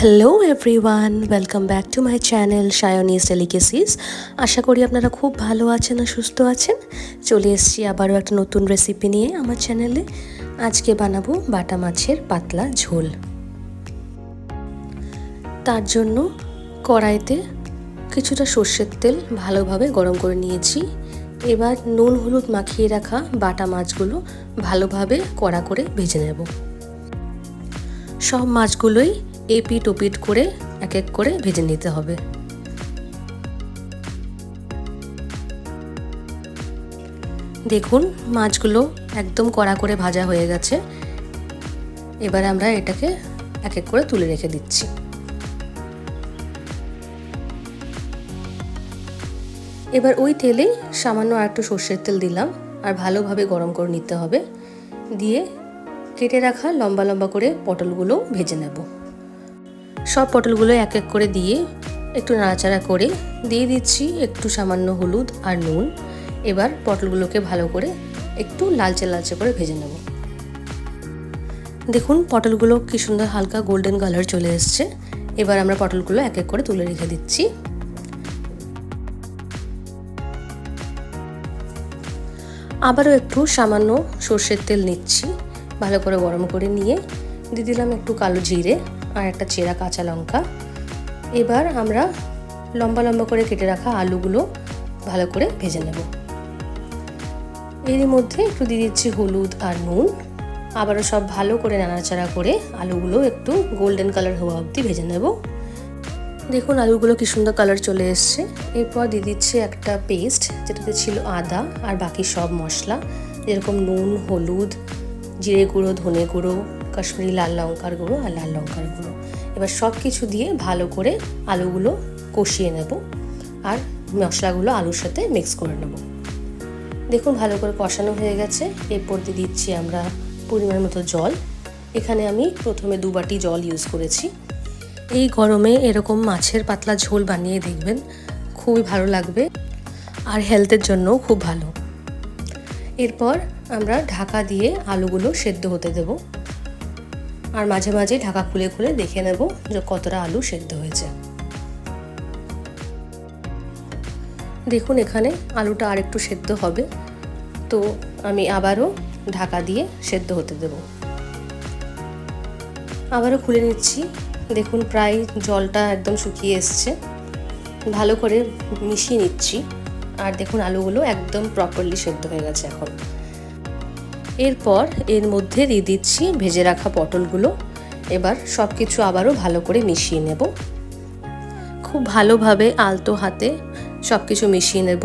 Hello everyone, welcome back to my channel Sayani's delicacies. আশা করি আপনারা খুব ভালো আছেন আর সুস্থ আছেন। চলে এসেছি আবারও একটা নতুন রেসিপি নিয়ে আমার চ্যানেলে। আজকে বানাবো বাটা মাছের পাতলা ঝোল। তার জন্য কড়াইতে কিছুটা সর্ষের তেল ভালোভাবে গরম করে নিয়েছি। এবার নুন হলুদ মাখিয়ে রাখা বাটা মাছগুলো ভালোভাবে কড়া করে ভেজে নেব। সব মাছগুলোই এপিট ওপিট করে এক এক করে ভেজে নিতে হবে। দেখুন মাছগুলো একদম কড়া করে ভাজা হয়ে গেছে। এবার আমরা এটাকে এক এক করে তুলে রেখে দিচ্ছি। এবার ওই তেলেই সামান্য আর একটু সর্ষের তেল দিলাম আর ভালোভাবে গরম করে নিতে হবে। দিয়ে কেটে রাখা লম্বা লম্বা করে পটলগুলো ভেজে নেব। সব পটলগুলো এক এক করে দিয়ে একটু নাড়াচাড়া করে দিয়ে দিচ্ছি একটু সামান্য হলুদ আর নুন। এবার পটলগুলোকে ভালো করে একটু লালচে লালচে করে ভেজে নেব। দেখুন পটলগুলো কি সুন্দর হালকা গোল্ডেন কালার চলে এসছে। এবার আমরা পটলগুলো এক এক করে তুলে রেখে দিচ্ছি। আবারও একটু সামান্য সর্ষের তেল নিচ্ছি, ভালো করে গরম করে নিয়ে দিয়ে দিলাম একটু কালো জিরে আর একটা চেরা কাঁচা লঙ্কা। এবার আমরা লম্বা লম্বা করে কেটে রাখা আলুগুলো ভালো করে ভেজে নেব। এরই মধ্যে একটু দিয়ে দিচ্ছি হলুদ আর নুন। আবারও সব ভালো করে নাড়াচাড়া করে আলুগুলো একটু গোল্ডেন কালার হওয়া অবধি ভেজে নেব। দেখুন আলুগুলো কি সুন্দর কালার চলে এসছে। এরপর দিয়ে দিচ্ছি একটা পেস্ট, যেটাতে ছিল আদা আর বাকি সব মশলা, যেরকম নুন, হলুদ, জিরে গুঁড়ো, ধনে গুঁড়ো, কাশ্মীরি লাল লঙ্কার গুঁড়ো আর লাল লঙ্কার গুঁড়ো। এবার সব কিছু দিয়ে ভালো করে আলুগুলো কষিয়ে নেব আর মশলাগুলো আলুর সাথে মিক্স করে নেব। দেখুন ভালো করে কষানো হয়ে গেছে। এরপর দিয়ে দিচ্ছি আমরা পরিমাণ মতো জল। এখানে আমি প্রথমে 2 বাটি জল ইউজ করেছি। এই গরমে এরকম মাছের পাতলা ঝোল বানিয়ে দেখবেন, খুবই ভালো লাগবে আর হেলথের জন্যও খুব ভালো। এরপর আমরা ঢাকা দিয়ে আলুগুলো সেদ্ধ হতে দেব আর মাঝে মাঝে ঢাকা খুলে খুলে দেখে নেব যে কতটা আলু সেদ্ধ হয়েছে। দেখুন এখানে আলুটা আর একটু সেদ্ধ হবে, তো আমি আবারও ঢাকা দিয়ে সেদ্ধ হতে দেব। আবারও খুলে নিচ্ছি। দেখুন প্রায় জলটা একদম শুকিয়ে এসছে। ভালো করে মিশিয়ে নিচ্ছি আর দেখুন আলুগুলো একদম প্রপারলি সেদ্ধ হয়ে গেছে এখন। এরপর এর মধ্যে দিয়ে দিচ্ছি ভেজে রাখা পটলগুলো। এবার সব কিছু আবারও ভালো করে মিশিয়ে নেব। খুব ভালোভাবে আলতো হাতে সব কিছু মিশিয়ে নেব,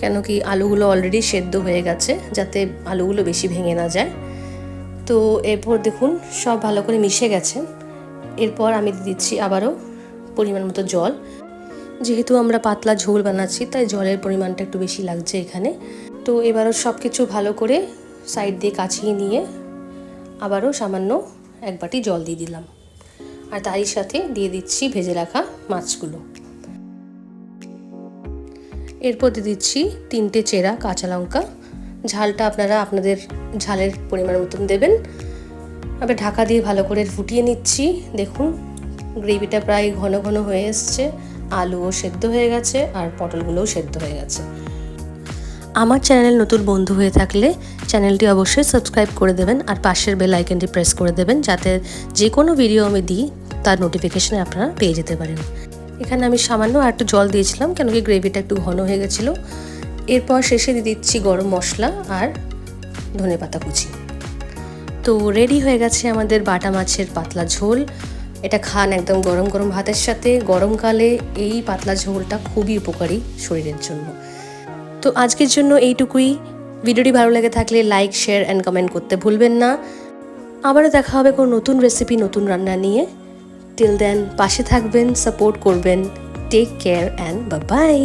কেন কি আলুগুলো অলরেডি সেদ্ধ হয়ে গেছে, যাতে আলুগুলো বেশি ভেঙে না যায়। তো এরপর দেখুন সব ভালো করে মিশে গেছে। এরপর আমি দিচ্ছি আবারও পরিমাণ মতো জল। যেহেতু আমরা পাতলা ঝোল বানাচ্ছি তাই জলের পরিমাণটা একটু বেশি লাগছে এখানে। তো এবারও সব কিছু ভালো করে সাইড দিয়ে কাছিয়ে নিয়ে আবারও সামান্য 1 বাটি জল দিয়ে দিলাম আর তারই সাথে দিয়ে দিচ্ছি ভেজে রাখা মাছগুলো। এরপর দিয়ে দিচ্ছি 3টে চেরা কাঁচা লঙ্কা। ঝালটা আপনারা আপনাদের ঝালের পরিমাণ মতন দেবেন। আবার ঢাকা দিয়ে ভালো করে ফুটিয়ে নিচ্ছি। দেখুন গ্রেভিটা প্রায় ঘন ঘন হয়ে এসছে, আলুও সেদ্ধ হয়ে গেছে আর পটলগুলোও সেদ্ধ হয়ে গেছে। আমার চ্যানেল নতুন বন্ধু হয়ে থাকলে চ্যানেলটি অবশ্যই সাবস্ক্রাইব করে দেবেন আর পাশের বেল আইকনটি প্রেস করে দেবেন, যাতে যে কোনো ভিডিও আমি দিই তার নোটিফিকেশানে আপনারা পেয়ে যেতে পারেন। এখানে আমি সামান্য আর একটু জল দিয়েছিলাম, কেন কি গ্রেভিটা একটু ঘন হয়ে গেছিলো। এরপর শেষে দিয়ে দিচ্ছি গরম মশলা আর ধনেপাতা কুচি। তো রেডি হয়ে গেছে আমাদের বাটা মাছের পাতলা ঝোল। এটা খান একদম গরম গরম ভাতের সাথে। গরমকালে এই পাতলা ঝোলটা খুবই উপকারী শরীরের জন্য। তো আজকের জন্য এইটুকুই। ভিডিওটি ভালো লেগে থাকলে লাইক, শেয়ার অ্যান্ড কমেন্ট করতে ভুলবেন না। আবারও দেখা হবে কোনো নতুন রেসিপি, নতুন রান্না নিয়ে। টিল দেন পাশে থাকবেন, সাপোর্ট করবেন। Take care and bye by.